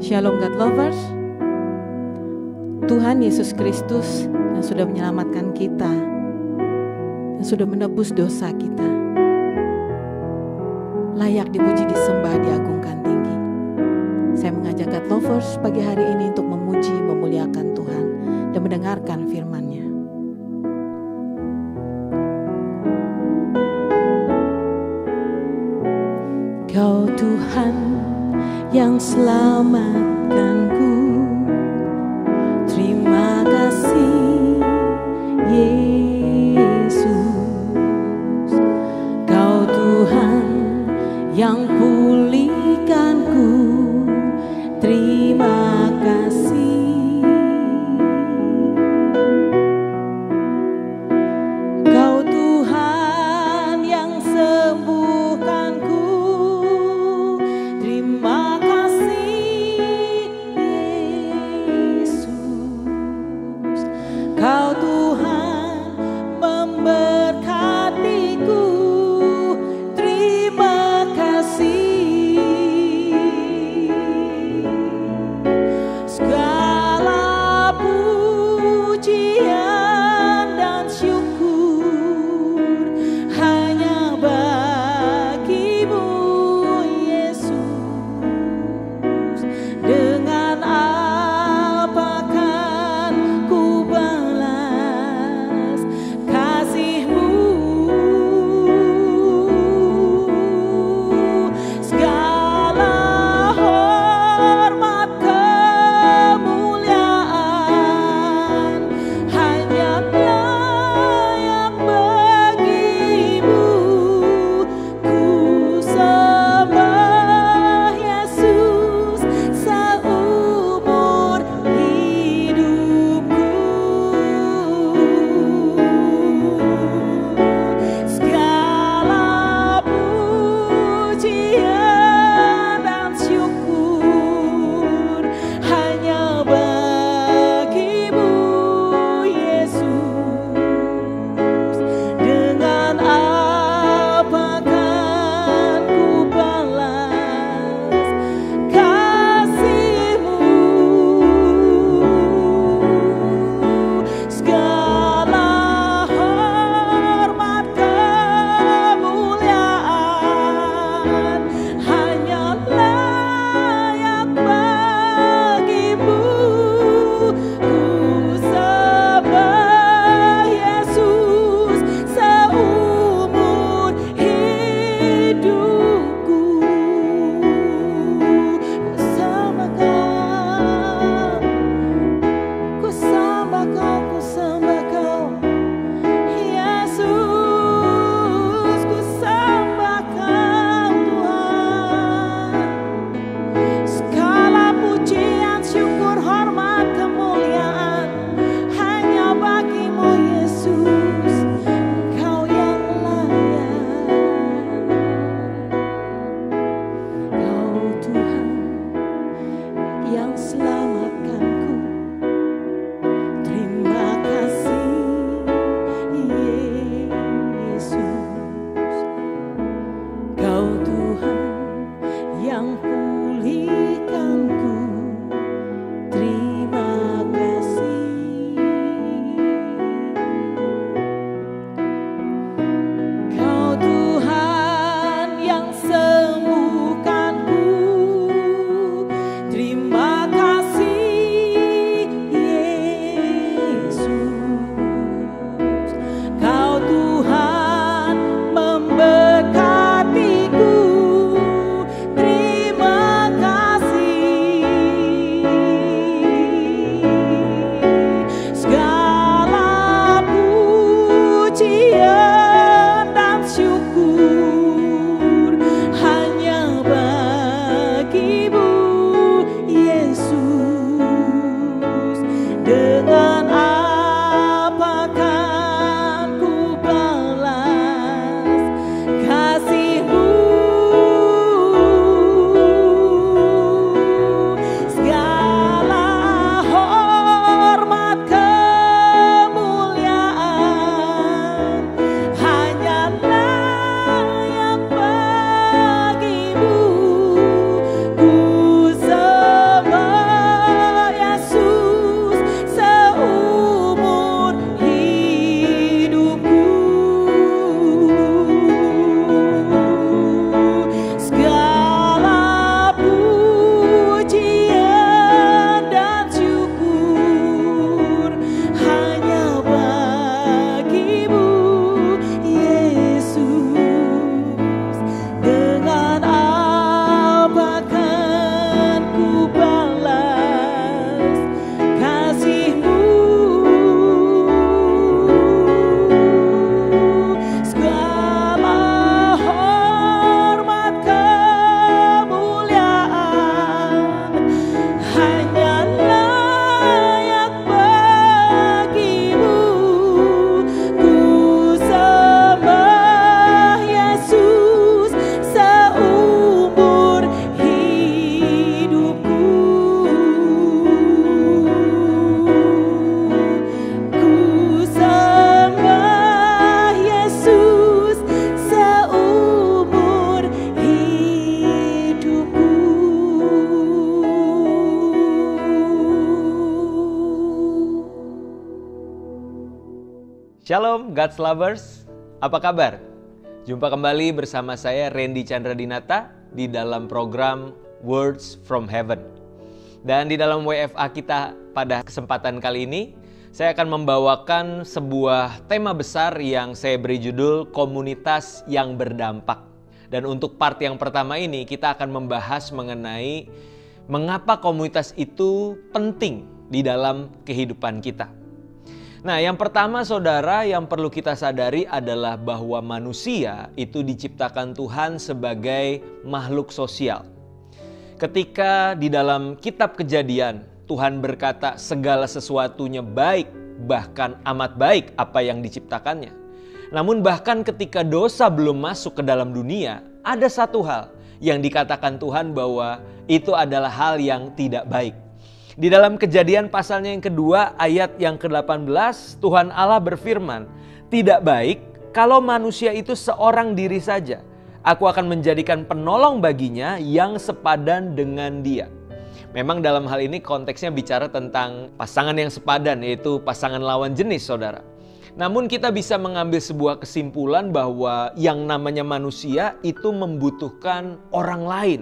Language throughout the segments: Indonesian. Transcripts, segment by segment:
Shalom God Lovers. Tuhan Yesus Kristus yang sudah menyelamatkan kita, yang sudah menebus dosa kita, layak dipuji, disembah, diagungkan tinggi. Saya mengajak God Lovers pagi hari ini untuk memuji, memuliakan Tuhan dan mendengarkan firman-Nya. Kau Tuhan yang selamatkanku, terima kasih Yesus. Kau Tuhan yang pulihkanku, terima kasih. Kau Tuhan yang sembuhkanku, terima kasih Shalom God's Lovers, apa kabar? Jumpa kembali bersama saya Randy Chandra Dinata di dalam program Words from Heaven. Dan di dalam WFA kita pada kesempatan kali ini, saya akan membawakan sebuah tema besar yang saya beri judul Komunitas yang Berdampak. Dan untuk part yang pertama ini kita akan membahas mengenai mengapa komunitas itu penting di dalam kehidupan kita. Nah, yang pertama saudara yang perlu kita sadari adalah bahwa manusia itu diciptakan Tuhan sebagai makhluk sosial. Ketika di dalam kitab Kejadian Tuhan berkata segala sesuatunya baik, bahkan amat baik apa yang diciptakannya. Namun bahkan ketika dosa belum masuk ke dalam dunia, ada satu hal yang dikatakan Tuhan bahwa itu adalah hal yang tidak baik. Di dalam Kejadian pasalnya yang kedua ayat yang ke-18 Tuhan Allah berfirman, "Tidak baik kalau manusia itu seorang diri saja. Aku akan menjadikan penolong baginya yang sepadan dengan dia." Memang dalam hal ini konteksnya bicara tentang pasangan yang sepadan, yaitu pasangan lawan jenis saudara. Namun kita bisa mengambil sebuah kesimpulan bahwa yang namanya manusia itu membutuhkan orang lain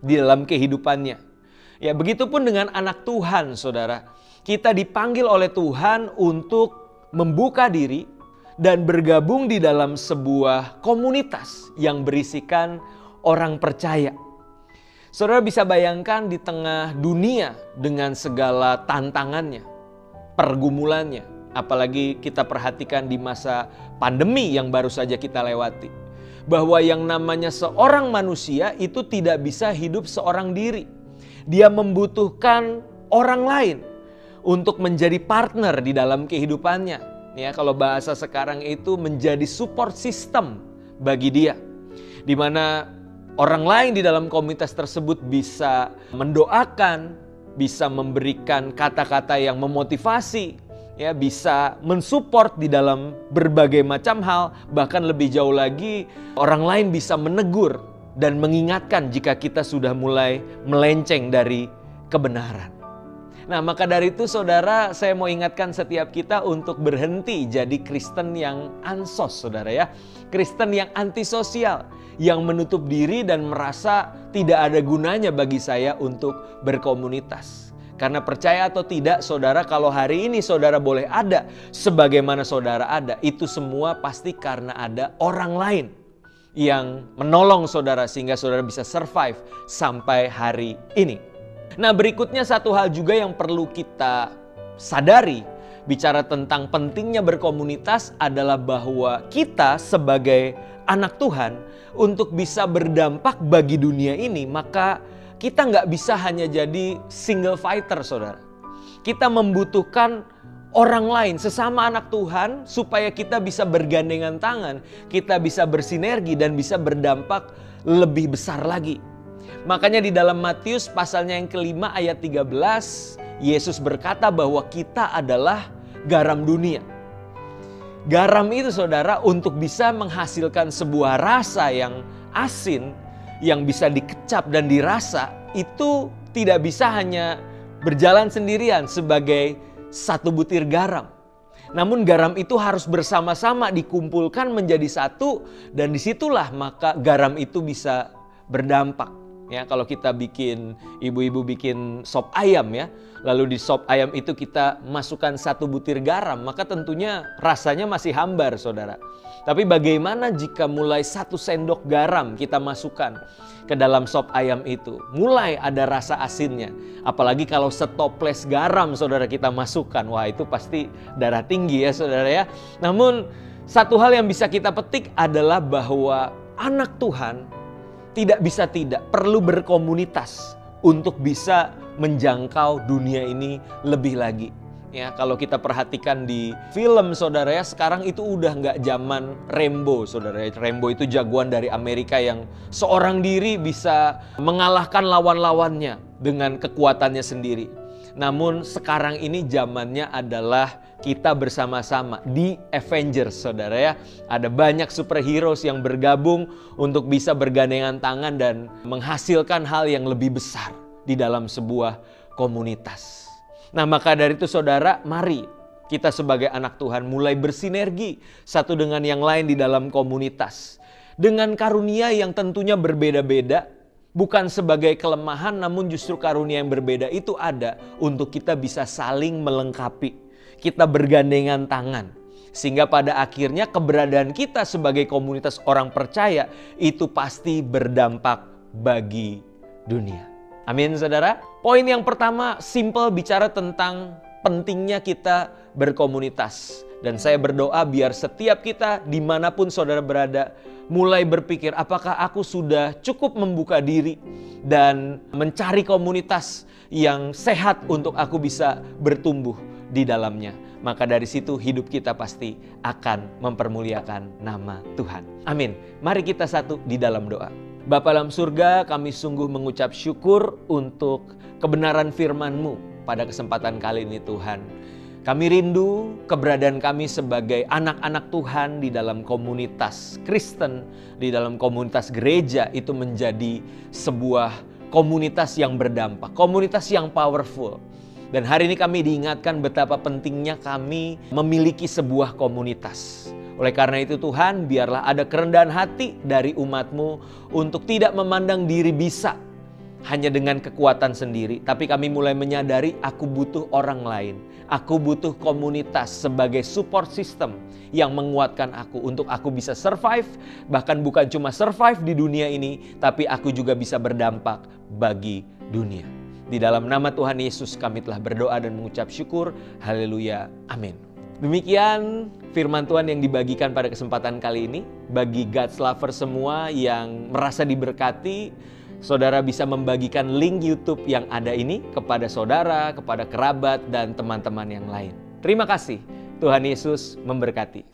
di dalam kehidupannya. Ya, begitupun dengan anak Tuhan, saudara. Kita dipanggil oleh Tuhan untuk membuka diri dan bergabung di dalam sebuah komunitas yang berisikan orang percaya. Saudara bisa bayangkan di tengah dunia dengan segala tantangannya, pergumulannya. Apalagi kita perhatikan di masa pandemi yang baru saja kita lewati. Bahwa yang namanya seorang manusia itu tidak bisa hidup seorang diri. Dia membutuhkan orang lain untuk menjadi partner di dalam kehidupannya. Ya, kalau bahasa sekarang itu menjadi support system bagi dia. Di mana orang lain di dalam komunitas tersebut bisa mendoakan, bisa memberikan kata-kata yang memotivasi, ya, bisa mensupport di dalam berbagai macam hal. Bahkan lebih jauh lagi, orang lain bisa menegur dan mengingatkan jika kita sudah mulai melenceng dari kebenaran. Nah, maka dari itu saudara, saya mau ingatkan setiap kita untuk berhenti jadi Kristen yang ansos, saudara ya. Kristen yang antisosial, yang menutup diri dan merasa tidak ada gunanya bagi saya untuk berkomunitas. Karena percaya atau tidak saudara, kalau hari ini saudara boleh ada sebagaimana saudara ada, itu semua pasti karena ada orang lain yang menolong saudara sehingga saudara bisa survive sampai hari ini. Nah, berikutnya satu hal juga yang perlu kita sadari bicara tentang pentingnya berkomunitas adalah bahwa kita sebagai anak Tuhan untuk bisa berdampak bagi dunia ini, maka kita nggak bisa hanya jadi single fighter saudara. Kita membutuhkan orang lain, sesama anak Tuhan, supaya kita bisa bergandengan tangan, kita bisa bersinergi dan bisa berdampak lebih besar lagi. Makanya di dalam Matius pasalnya yang kelima ayat 13, Yesus berkata bahwa kita adalah garam dunia. Garam itu saudara untuk bisa menghasilkan sebuah rasa yang asin, yang bisa dikecap dan dirasa, itu tidak bisa hanya berjalan sendirian sebagai satu butir garam. Namun garam itu harus bersama-sama dikumpulkan menjadi satu, dan disitulah maka garam itu bisa berdampak. Ya, kalau kita bikin, ibu-ibu bikin sop ayam ya, lalu di sop ayam itu kita masukkan satu butir garam, maka tentunya rasanya masih hambar saudara. Tapi bagaimana jika mulai 1 sendok garam kita masukkan ke dalam sop ayam itu, mulai ada rasa asinnya. Apalagi kalau setoples garam saudara kita masukkan, wah itu pasti darah tinggi ya saudara ya. Namun satu hal yang bisa kita petik adalah bahwa anak Tuhan tidak bisa tidak perlu berkomunitas untuk bisa menjangkau dunia ini lebih lagi. Ya, kalau kita perhatikan di film saudara ya, sekarang itu udah nggak zaman Rambo saudara ya. Rambo itu jagoan dari Amerika yang seorang diri bisa mengalahkan lawan-lawannya dengan kekuatannya sendiri. Namun sekarang ini zamannya adalah kita bersama-sama di Avengers saudara ya. Ada banyak superheroes yang bergabung untuk bisa bergandengan tangan dan menghasilkan hal yang lebih besar di dalam sebuah komunitas. Nah, maka dari itu saudara, mari Kita sebagai anak Tuhan mulai bersinergi satu dengan yang lain di dalam komunitas. Dengan karunia yang tentunya berbeda-beda, bukan sebagai kelemahan, namun justru karunia yang berbeda itu ada untuk kita bisa saling melengkapi. Kita bergandengan tangan. Sehingga pada akhirnya keberadaan kita sebagai komunitas orang percaya itu pasti berdampak bagi dunia. Amin, saudara. Poin yang pertama, simple, bicara tentang pentingnya kita berkomunitas. Dan saya berdoa biar setiap kita dimanapun saudara berada mulai berpikir, apakah aku sudah cukup membuka diri dan mencari komunitas yang sehat untuk aku bisa bertumbuh di dalamnya. Maka dari situ hidup kita pasti akan mempermuliakan nama Tuhan. Amin. Mari kita satu di dalam doa. Bapa dalam surga, kami sungguh mengucap syukur untuk kebenaran firman-Mu pada kesempatan kali ini Tuhan. Kami rindu keberadaan kami sebagai anak-anak Tuhan di dalam komunitas Kristen, di dalam komunitas gereja itu menjadi sebuah komunitas yang berdampak, komunitas yang powerful. Dan hari ini kami diingatkan betapa pentingnya kami memiliki sebuah komunitas. Oleh karena itu Tuhan, biarlah ada kerendahan hati dari umat-Mu untuk tidak memandang diri bisa hanya dengan kekuatan sendiri. Tapi kami mulai menyadari aku butuh orang lain. Aku butuh komunitas sebagai support system yang menguatkan aku untuk aku bisa survive. Bahkan bukan cuma survive di dunia ini, tapi aku juga bisa berdampak bagi dunia. Di dalam nama Tuhan Yesus kami telah berdoa dan mengucap syukur. Haleluya. Amin. Demikian firman Tuhan yang dibagikan pada kesempatan kali ini. Bagi God's lover semua yang merasa diberkati, saudara bisa membagikan link YouTube yang ada ini kepada saudara, kepada kerabat, dan teman-teman yang lain. Terima kasih. Tuhan Yesus memberkati.